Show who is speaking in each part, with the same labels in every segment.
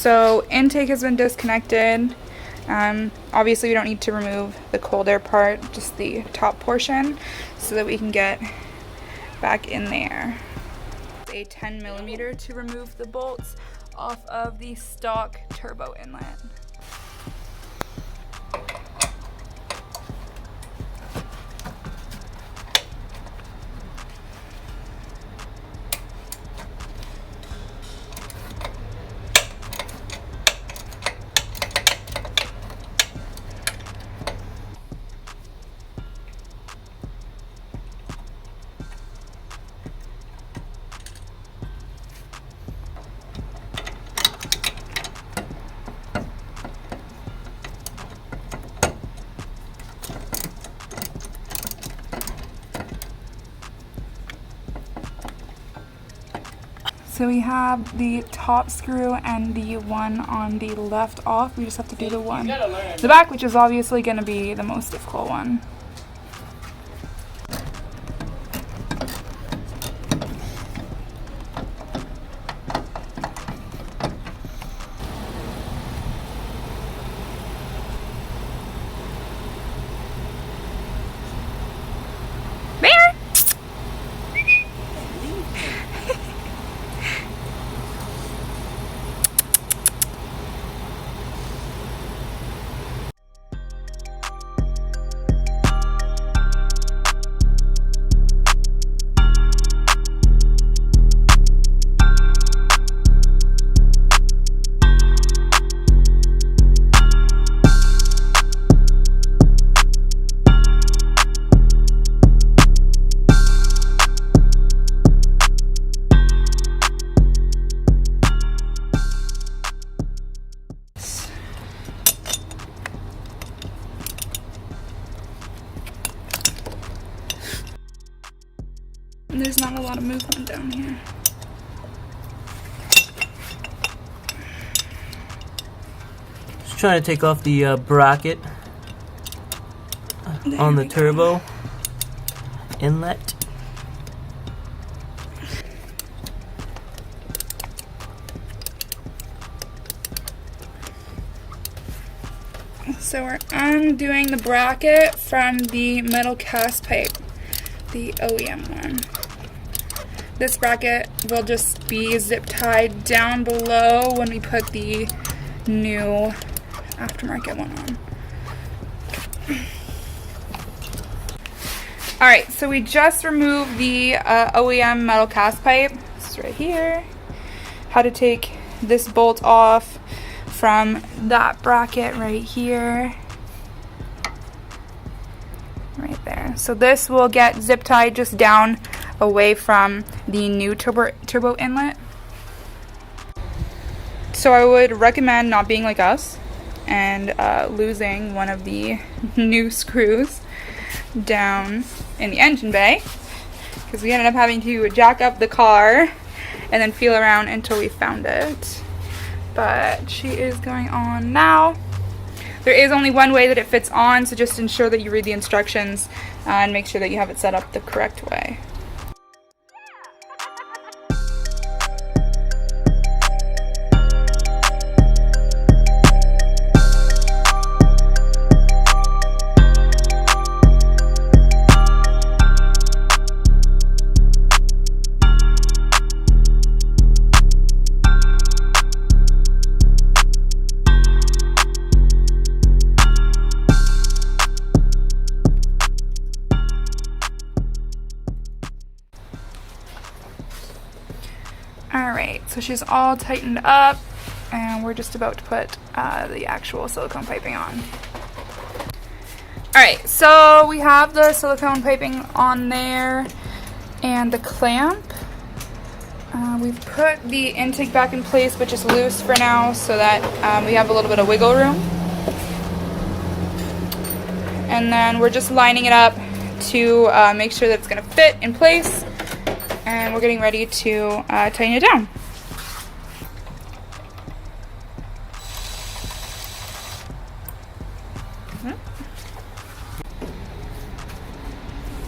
Speaker 1: So intake has been disconnected. Obviously we don't need to remove the cold air part, just the top portion, so that we can get back in there. A 10mm to remove the bolts off of the stock turbo inlet. So we have the top screw and the one on the left off. We just have to do the one in the back, which is obviously going to be the most difficult one. There's not a lot of movement down here.
Speaker 2: Just trying to take off the bracket on the turbo inlet.
Speaker 1: So we're undoing the bracket from the metal cast pipe, the OEM one. This bracket will just be zip tied down below when we put the new aftermarket one on. Alright, so we just removed the OEM metal cast pipe. This is right here. How to take this bolt off from that bracket right here. Right there. So this will get zip tied just down away from the new turbo inlet. So I would recommend not being like us and losing one of the new screws down in the engine bay, because we ended up having to jack up the car and then feel around until we found it. But she is going on now. There is only one way that it fits on, so just ensure that you read the instructions and make sure that you have it set up the correct way. Alright, so she's all tightened up, and we're just about to put the actual silicone piping on. Alright, so we have the silicone piping on there and the clamp. We've put the intake back in place, but just loose for now so that we have a little bit of wiggle room. And then we're just lining it up to make sure that it's going to fit in place. And we're getting ready to tighten it down.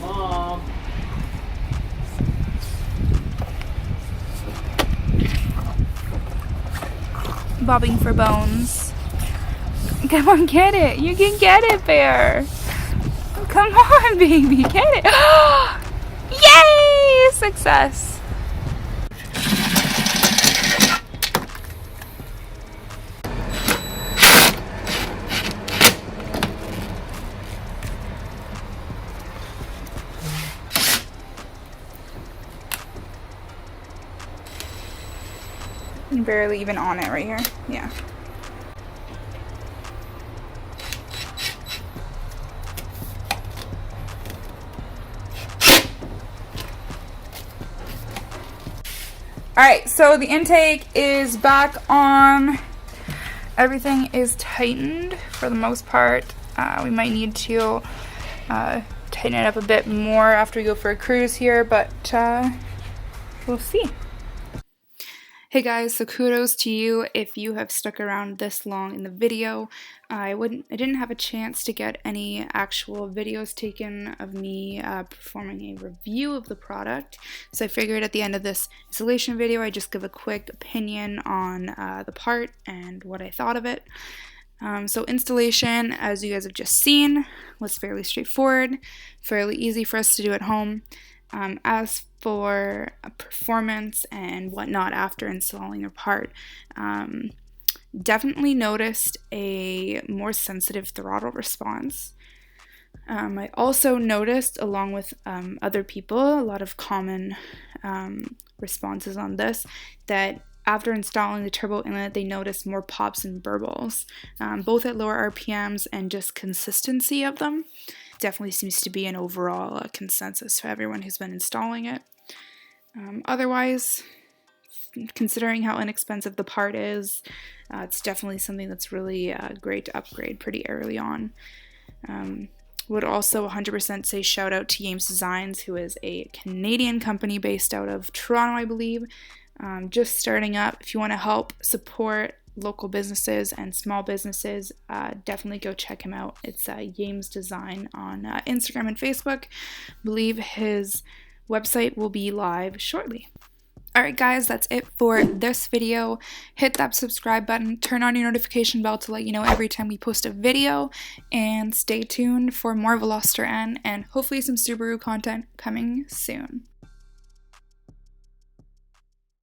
Speaker 2: Mom.
Speaker 1: bobbing for bones. Come on, get it. You can get it, Bear. Come on, baby, get it. Yay! Success. Barely even on it right here. Yeah. Alright, so the intake is back on. Everything is tightened for the most part. We might need to tighten it up a bit more after we go for a cruise here, but we'll see. Hey guys, so kudos to you if you have stuck around this long in the video. I didn't have a chance to get any actual videos taken of me performing a review of the product, so I figured at the end of this installation video I'd just give a quick opinion on the part and what I thought of it. So installation, as you guys have just seen, was fairly straightforward, fairly easy for us to do at home. As for performance and whatnot after installing your part, definitely noticed a more sensitive throttle response. I also noticed, along with other people, a lot of common responses on this, that after installing the turbo inlet, they noticed more pops and burbles, both at lower RPMs and just consistency of them. Definitely seems to be an overall consensus for everyone who's been installing it. Otherwise, considering how inexpensive the part is, it's definitely something that's really great to upgrade pretty early on. Would also 100% say shout out to Yames Designs, who is a Canadian company based out of Toronto, I believe. Just starting up. If you want to help support local businesses and small businesses, definitely go check him out. It's Yames Design on Instagram and Facebook. I believe his website will be live shortly. Alright guys, that's it for this video. Hit that subscribe button, turn on your notification bell to let you know every time we post a video, and stay tuned for more Veloster N and hopefully some Subaru content coming soon.